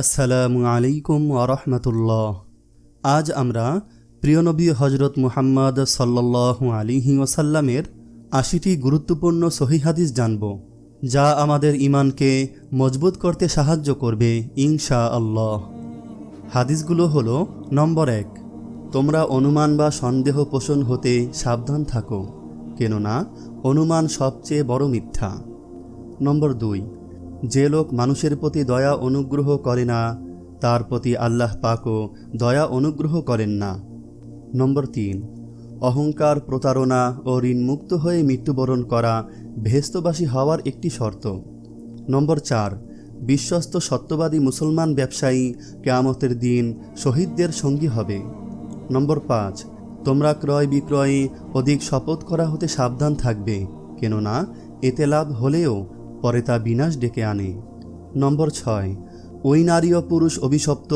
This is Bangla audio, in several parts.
আসসালামু আলাইকুম ওরহমতুল্লাহ। আজ আমরা প্রিয় নবী হজরত মুহাম্মদ সাল্লাল্লাহু আলাইহি ওয়াসাল্লামের ৮০টি গুরুত্বপূর্ণ সহিহ হাদিস জানব, যা আমাদের ঈমানকে মজবুত করতে সাহায্য করবে ইনশাআল্লাহ। হাদিসগুলো হলো: নম্বর ১, তোমরা অনুমান বা সন্দেহ পোষণ হতে সাবধান থাকো, কেননা অনুমান সবচেয়ে বড় মিথ্যা। নম্বর ২, যে লোক মানুষের প্রতি দয়া অনুগ্রহ করে না, তার প্রতি আল্লাহ পাকও দয়া অনুগ্রহ করেন না। নম্বর ৩, অহংকার, প্রতারণা ও ঋণমুক্ত হয়ে মৃত্যুবরণ করা বেহেশতবাসী হওয়ার একটি শর্ত। নম্বর ৪, বিশ্বস্ত সত্যবাদী মুসলমান ব্যবসায়ী কিয়ামতের দিন শহীদদের সঙ্গী হবে। নম্বর ৫, তোমরা ক্রয় বিক্রয়ে অধিক শপথ করা হতে সাবধান থাকবে, কেননা এতে লাভ হলেও পরে তা বিনাশ ডেকে আনে। নম্বর ৬, ওই নারী ও পুরুষ অভিশপ্ত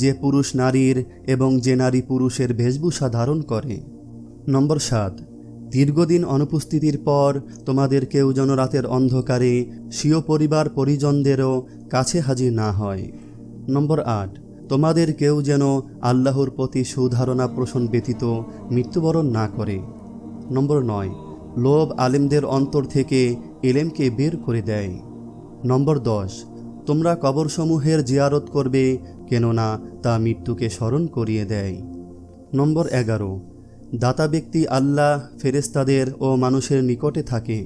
যে পুরুষ নারীর এবং যে নারী পুরুষের বেশভূষা ধারণ করে। নম্বর ৭, দীর্ঘদিন অনুপস্থিতির পর তোমাদের কেউ যেন রাতের অন্ধকারে স্বীয় পরিবার পরিজনদেরও কাছে হাজির না হয়। নম্বর ৮, তোমাদের কেউ যেন আল্লাহর প্রতি সুধারণা পোষণ ব্যতীত মৃত্যুবরণ না করে। নম্বর ৯, লোভ আলেমদের অন্তর থেকে ইলমকে বের করে দেয়। নম্বর ১০, তোমরা কবরসমূহের জিয়ারত করবে, কেননা তা মৃত্যুকে স্মরণ করিয়ে দেয়। নম্বর ১১, দাতা ব্যক্তি আল্লাহ, ফেরেশতাদের ও মানুষের নিকটে থাকে,